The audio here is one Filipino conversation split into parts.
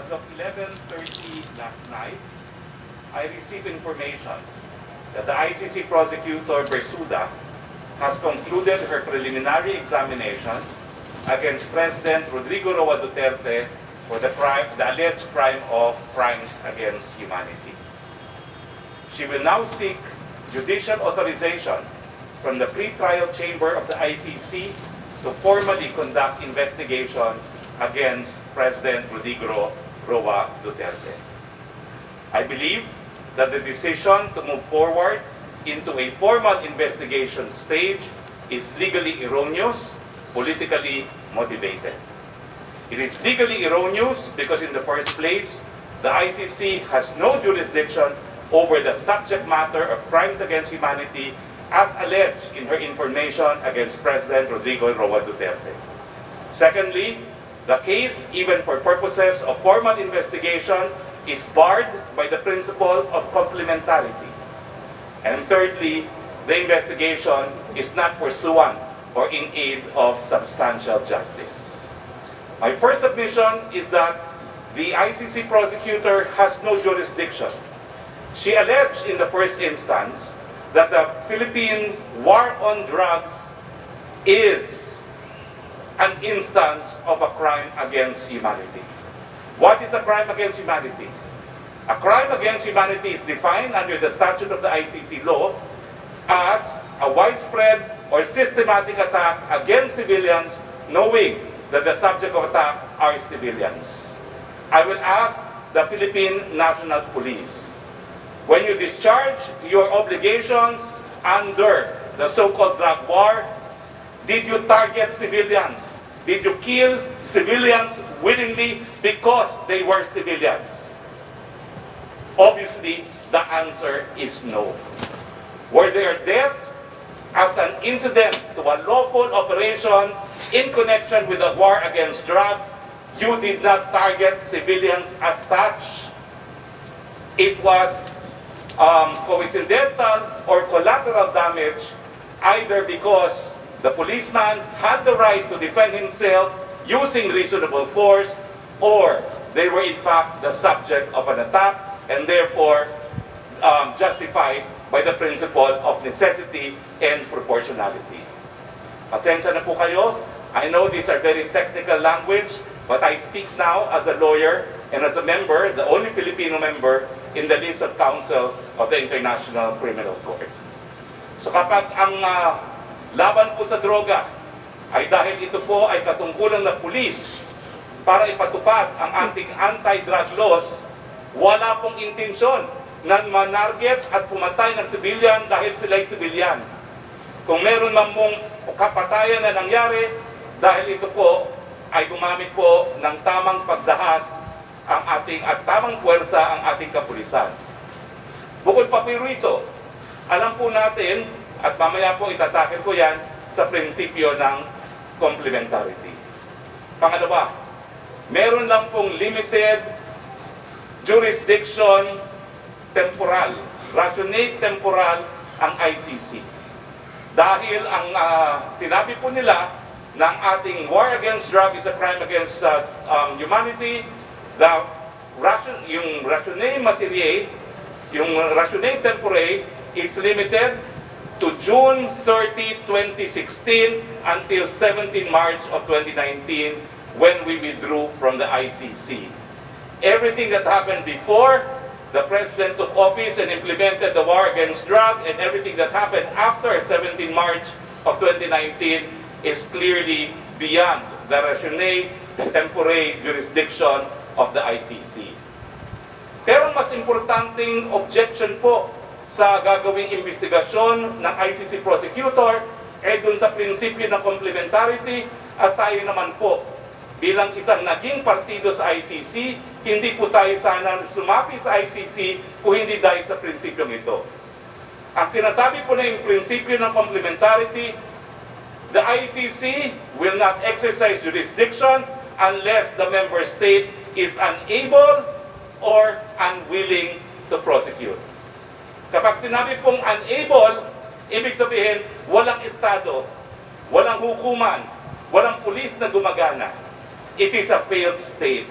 as of 11:30 last night, I received information that the ICC prosecutor Bersuda has concluded her preliminary examination against President Rodrigo Roa Duterte for the alleged crime of crimes against humanity. She will now seek judicial authorization from the pre-trial chamber of the ICC to formally conduct investigation against President Rodrigo Roa Duterte. I believe that the decision to move forward into a formal investigation stage is legally erroneous, politically motivated. It is legally erroneous because in the first place, the ICC has no jurisdiction over the subject matter of crimes against humanity as alleged in her information against President Rodrigo Roa Duterte. Secondly, the case, even for purposes of formal investigation, is barred by the principle of complementarity. And thirdly, the investigation is not pursuant or in aid of substantial justice. My first submission is that the ICC prosecutor has no jurisdiction. She alleged in the first instance that the Philippine war on drugs is an instance of a crime against humanity. What is a crime against humanity? A crime against humanity is defined under the statute of the ICC law as a widespread or systematic attack against civilians knowing that the subject of attack are civilians. I will ask the Philippine National Police, when you discharge your obligations under the so-called drug war, did you target civilians? Did you kill civilians willingly because they were civilians? Obviously, the answer is no. Were there deaths as an incident to a lawful operation in connection with the war against drugs? You did not target civilians as such. It was coincidental or collateral damage, either because the policeman had the right to defend himself using reasonable force, or they were in fact the subject of an attack and therefore justified by the principle of necessity and proportionality. Pasensya na po kayo. I know these are very technical language, but I speak now as a lawyer and as a member, the only Filipino member in the list of counsel of the International Criminal Court. So kapag ang laban po sa droga ay dahil ito po ay katungkulan ng pulis para ipatupad ang ating anti-drug laws, wala pong intensyon na manarget at pumatay ng sibilyan dahil sila'y sibilyan. Kung meron man mong kapatayan na nangyari, dahil ito po ay gumamit po ng tamang pagdahas ang ating at tamang puwersa ang ating kapulisan. Bukod pa rito, alam po natin, at mamaya po itatakil ko yan sa prinsipyo ng complementarity. Pangalawa, meron lang pong limited jurisdiction temporal, rationale temporal ang ICC. Dahil ang sinabi po nila na ang ating war against drug is a crime against humanity, yung rationale matériel, yung rationale temporaire is limited to June 30, 2016 until 17 March of 2019 when we withdrew from the ICC. Everything that happened before the President took office and implemented the war against drug, and everything that happened after 17 March of 2019 is clearly beyond the rationale temporaire jurisdiction of the ICC. Pero mas importanteng objection po sa gagawing investigasyon ng ICC prosecutor ay dun sa prinsipyo ng complementarity, at tayo naman po bilang isang naging partido sa ICC, hindi po tayo sana sumapi sa ICC kung hindi dahil sa prinsipyong ito. Ang sinasabi po na yung prinsipyo ng complementarity, the ICC will not exercise jurisdiction unless the member state is unable or unwilling to prosecute. Kapag sinabi pong unable, ibig sabihin walang estado, walang hukuman, walang pulis na gumagana. It is a failed state.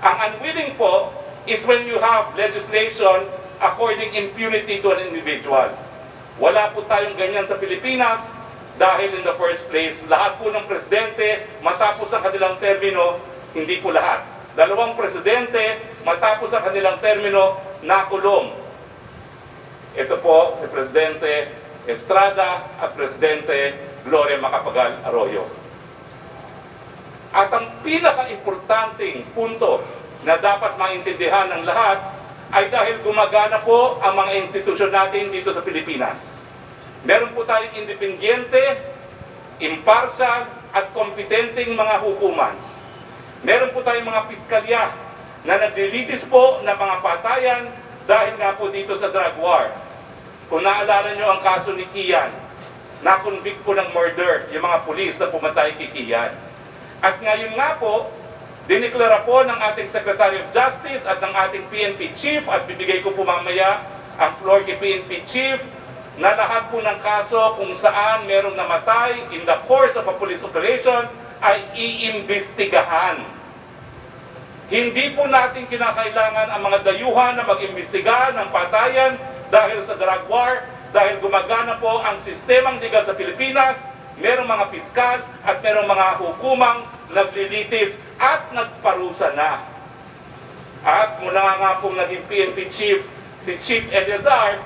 Ang unwilling po is when you have legislation according impunity to an individual. Wala po tayong ganyan sa Pilipinas dahil in the first place, lahat po ng presidente matapos ang kanilang termino, hindi po lahat. Dalawang presidente matapos ang kanilang termino, nakulong. Ito po si Presidente Estrada at Presidente Gloria Macapagal Arroyo. At ang pinaka-importanting punto na dapat maintindihan ng lahat ay dahil gumagana po ang mga institusyon natin dito sa Pilipinas. Meron po tayong independyente, impartial at kompetenteng mga hukuman. Meron po tayong mga piskalya na naglilitis po ng mga patayan dahil nga po dito sa drug war. Kung naalala nyo ang kaso ni Kian, na-convict po ng murder yung mga pulis na pumatay kay Kian. At ngayon nga po, diniklara po ng ating Secretary of Justice at ng ating PNP Chief, at bibigay ko po mamaya ang floor kay PNP Chief, na lahat po ng kaso kung saan merong namatay in the course of a police operation ay iimbestigahan. Hindi po natin kinakailangan ang mga dayuhan na mag-imbestiga ng patayan dahil sa drug war, dahil gumagana po ang sistemang legal sa Pilipinas, merong mga piskal at merong mga hukumang naglilitis at nagparusa na. At mula nga pong naging PNP Chief, si Chief Eleazar,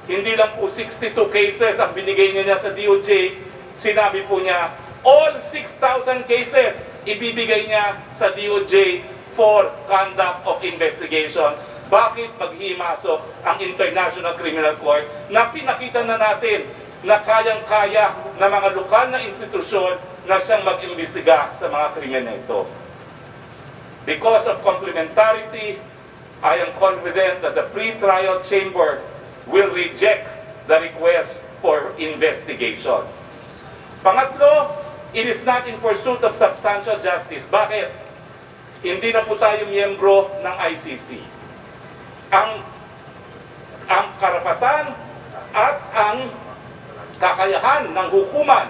hindi lang po 62 cases ang binigay niya sa DOJ, sinabi po niya, all 6,000 cases ibibigay niya sa DOJ for conduct of investigation. Bakit maghimasok ang International Criminal Court na pinakita na natin na kayang-kaya na mga lokal na institusyon na siyang mag-imbestiga sa mga krimen na ito? Because of complementarity, I am confident that the pre-trial chamber will reject the request for investigation. Pangatlo, it is not in pursuit of substantial justice. Bakit? Hindi na po tayo miyembro ng ICC. Ang karapatan at ang kakayahan ng hukuman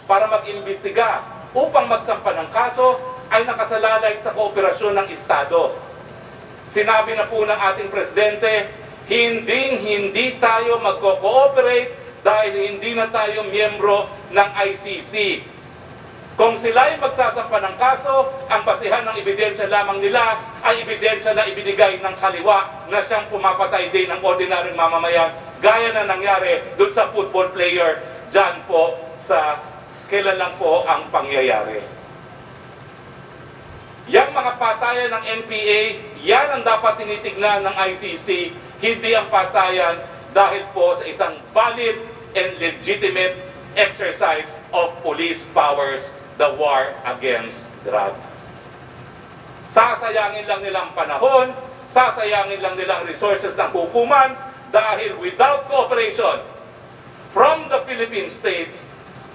para mag-imbestiga upang magsampa ng kaso ay nakasalalay sa kooperasyon ng Estado. Sinabi na po ng ating Presidente, hindi tayo magko-cooperate dahil hindi na tayo miyembro ng ICC. Kung sila ay magsasampa ng kaso, ang basihan ng ebidensya lamang nila ay ebidensya na ibinigay ng kaliwa na siyang pumapatay din ng ordinaryong mamamayan, gaya na nangyari doon sa football player, dyan po sa kailan lang po ang pangyayari. Yang mga patayan ng NPA, yan ang dapat tinitignan ng ICC, hindi ang patayan dahil po sa isang valid and legitimate exercise of police powers, the war against drugs. Sasayangin lang nilang panahon, sasayangin lang nilang resources ng hukuman dahil without cooperation from the Philippine state,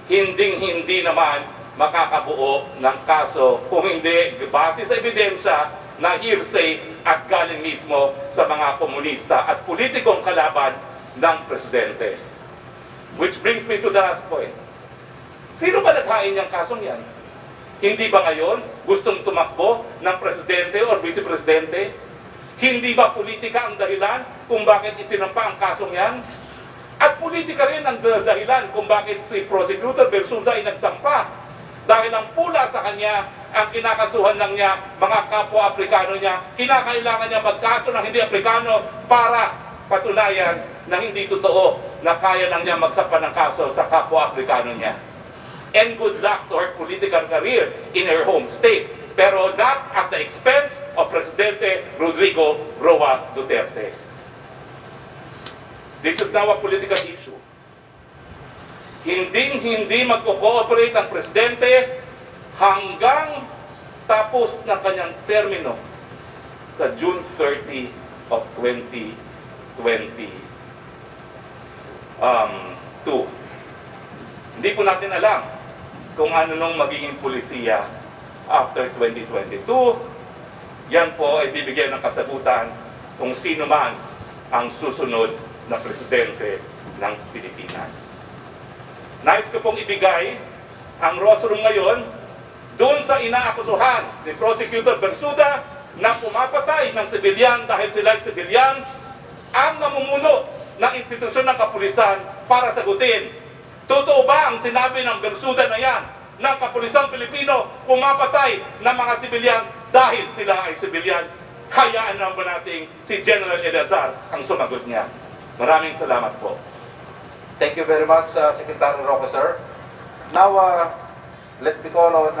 hindi naman makakabuo ng kaso kung hindi base sa ebidensya na hearsay at galing mismo sa mga komunista at politikong kalaban ng presidente. Which brings me to the last point. Sino ba naghain niyang kasong yan? Hindi ba ngayon gustong tumakbo ng presidente o vice-presidente? Hindi ba politika ang dahilan kung bakit isinampa ang kasong yan? At politika rin ang dahilan kung bakit si Prosecutor Bersuda ay nagsampa. Dahil ang pula sa kanya, ang kinakasuhan lang niya, mga kapwa-Aprikano niya, kinakailangan niya magkaso ng hindi Aprikano para patunayan na hindi totoo na kaya lang niya magsampa ng kaso sa kapwa-Aprikano niya. And good luck to her political career in her home state, pero not at the expense of Presidente Rodrigo Roa Duterte. This is now a political issue. Hindi magko-cooperate ang presidente hanggang tapos na kanyang termino sa June 30 of 2022. Hindi po natin alam kung ano nung magiging polisiya after 2022. Yan po ay bibigyan ng kasagutan kung sino man ang susunod na presidente ng Pilipinas. Nais ko pong ibigay ang rostrum ngayon doon sa inaakusuhan ni Prosecutor Bersuda na pumapatay ng sibilyan dahil sila ay sibilyan ang namumuno ng institusyon ng kapulisan para sagutin. Totoo ba ang sinabi ng bersuda na yan ng kapulisang Pilipino pumapatay ng mga sibilyan dahil sila ay sibilyan? Hayaan naman natin si General Eleazar ang sumagot niya. Maraming salamat po. Thank you very much, Secretary Roque, sir. Now, let me call on